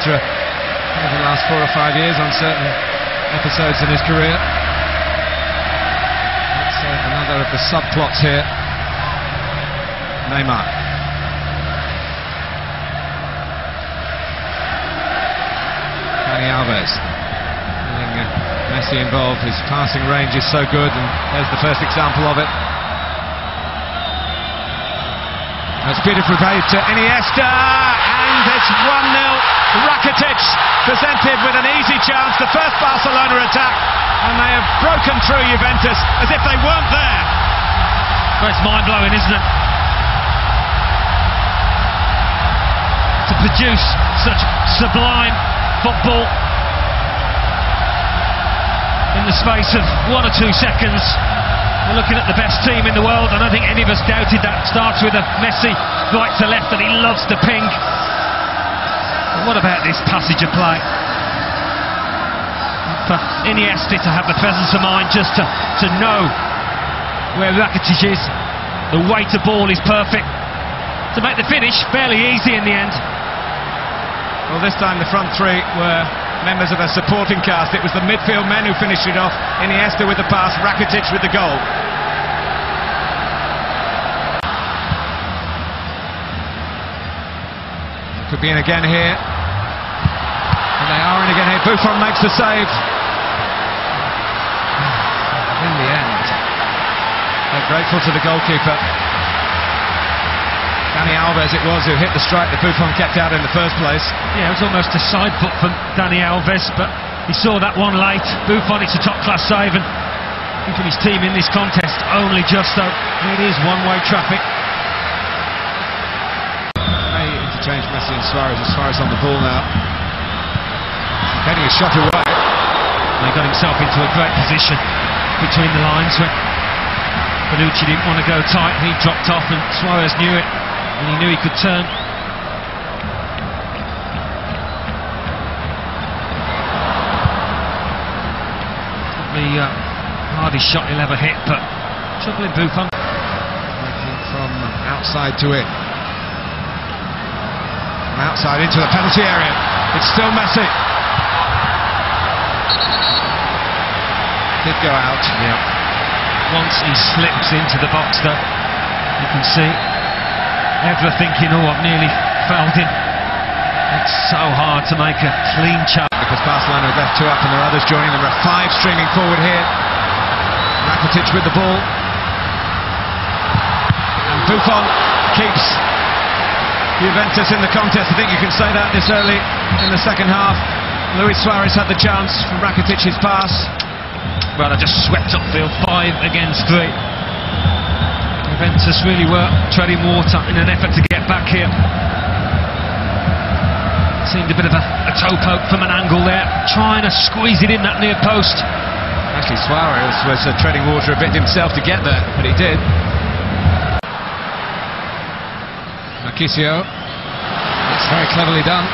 extra over the last 4 or 5 years on certain episodes in his career. That's another of the subplots here. Neymar. Dani Alves. Getting Messi involved. His passing range is so good, and there's the first example of it. That's beautifully played to Iniesta, and it's 1-0. Rakitic presented with an easy chance, the first Barcelona attack, and they have broken through Juventus as if they weren't there. Well, it's mind-blowing, isn't it? To produce such sublime football in the space of 1 or 2 seconds. We're looking at the best team in the world. I don't think any of us doubted that. Starts with a Messi right to left, and he loves the ping. But what about this passage of play? For Iniesta to have the presence of mind just to know where Rakitic is. The weight of ball is perfect. To make the finish fairly easy in the end. Well, this time the front three were members of a supporting cast. It was the midfield men who finished it off. Iniesta with the pass, Rakitic with the goal. Could be in again here. And they are in again here. Buffon makes the save. In the end, they're grateful to the goalkeeper. Dani Alves it was who hit the strike that Buffon kept out in the first place. Yeah, it was almost a side foot from Dani Alves, but he saw that one late. Buffon, it's a top-class save, and keeping his team in this contest only just though. It is one-way traffic. They interchange Messi and Suarez. Suarez on the ball now. Getting a shot away. He got himself into a great position between the lines when Bonucci didn't want to go tight. He dropped off, and Suarez knew it. And he knew he could turn. The hardest shot he'll ever hit, but troubling Buffon. Working from outside to in. From outside into the penalty area. It's still Messi. Did go out. Yeah. Once he slips into the box, though, you can see. Ever thinking, oh, I've nearly fouled him. It's so hard to make a clean chart. Because Barcelona have left 2 up and there are others joining them. There are 5 streaming forward here. Rakitic with the ball. And Buffon keeps Juventus in the contest. I think you can say that this early in the second half. Luis Suarez had the chance from Rakitic's pass. Well, they just swept upfield, 5 against 3. Juventus really were treading water in an effort to get back here. Seemed a bit of a toe poke from an angle there, trying to squeeze it in that near post. Actually, Suarez was treading water a bit himself to get there, but he did. Marquisio. That's very cleverly done.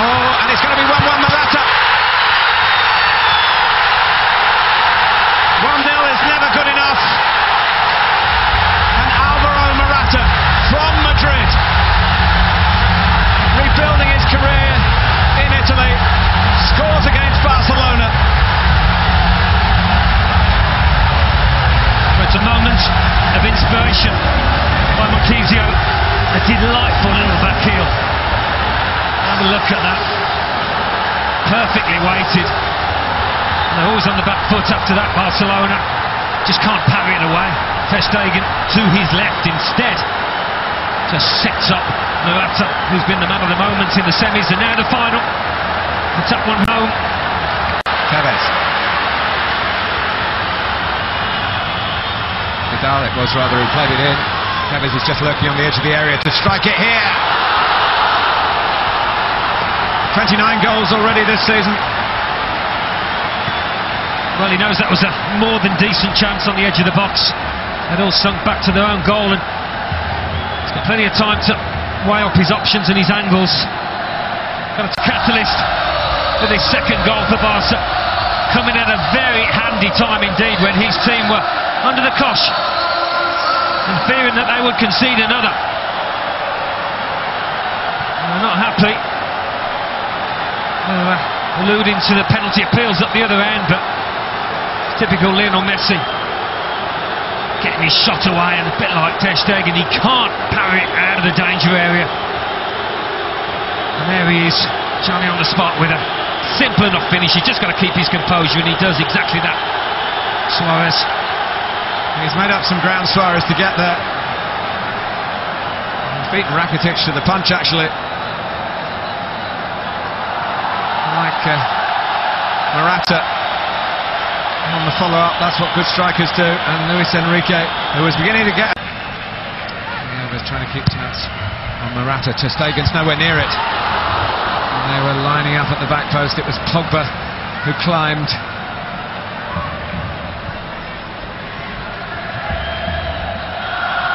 Oh, and it's going to be 1-1 Morata. 1-0 is never good enough. And Alvaro Morata from Madrid, rebuilding his career in Italy, scores against Barcelona. It's a moment of inspiration by Marquisio. A delightful little back heel. Have a look at that. Perfectly weighted. They're always on the back foot after that, Barcelona. Just can't parry it away. Ter Stegen to his left instead. Just sets up Morata, who's been the man of the moment in the semis, and now the final. To tap one home. Tevez. Vidal it was rather who played it in. Tevez is just lurking on the edge of the area to strike it here. 29 goals already this season. Well, he knows that was a more than decent chance on the edge of the box. They'd all sunk back to their own goal, and he's got plenty of time to weigh up his options and his angles. Got a catalyst for this second goal for Barca, coming at a very handy time indeed when his team were under the cosh and fearing that they would concede another. They're not happy. Alluding to the penalty appeals at the other end, but typical Lionel Messi. Getting his shot away, and a bit like Ter Stegen, he can't parry it out of the danger area. And there he is, Johnny on the spot with a simple enough finish. He's just got to keep his composure, and he does exactly that. Suarez. He's made up some ground, Suarez, to get there. He's beaten Rakitic to the punch, actually. Like Morata on the follow-up, that's what good strikers do. And Luis Enrique, who was beginning to get... Yeah, was trying to keep tabs on Morata. Ter Stegen's nowhere near it. And they were lining up at the back post. It was Pogba who climbed.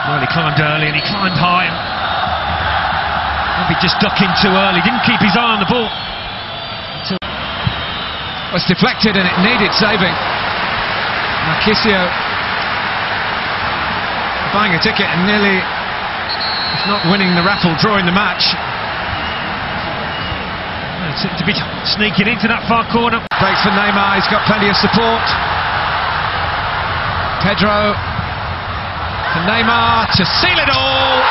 Well, he climbed early and he climbed high. Maybe just ducking too early. Didn't keep his eye on the ball. Was deflected and it needed saving. Marchisio buying a ticket and nearly, if not winning the raffle, drawing the match. To be sneaking into that far corner. Breaks for Neymar, he's got plenty of support. Pedro for Neymar to seal it all.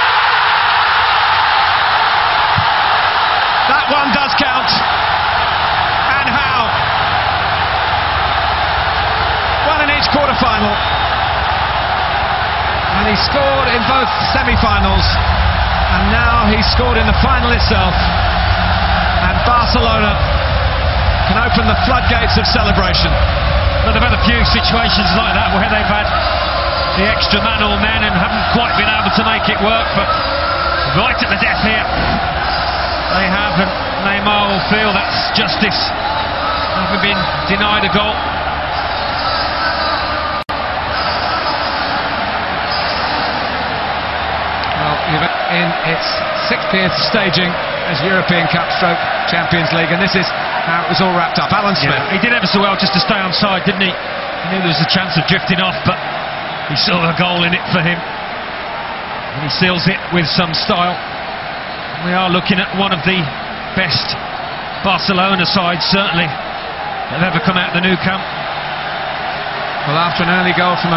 That one does count. And how? One in each quarter-final. And he scored in both semi-finals. And now he's scored in the final itself. And Barcelona can open the floodgates of celebration. Well, they've had a few situations like that where they've had the extra man or men and haven't quite been able to make it work, but right at the death here they have, and Neymar will feel that's justice, having been denied a goal. Well, in its 60th staging as European Cup stroke Champions League, and this is how it was all wrapped up. Alan Smith. Yeah, he did ever so well just to stay on side, didn't he? He knew there was a chance of drifting off, but he saw a goal in it for him, and he seals it with some style. We are looking at one of the best Barcelona sides, certainly, that have ever come out of the Nou Camp. Well, after an early goal from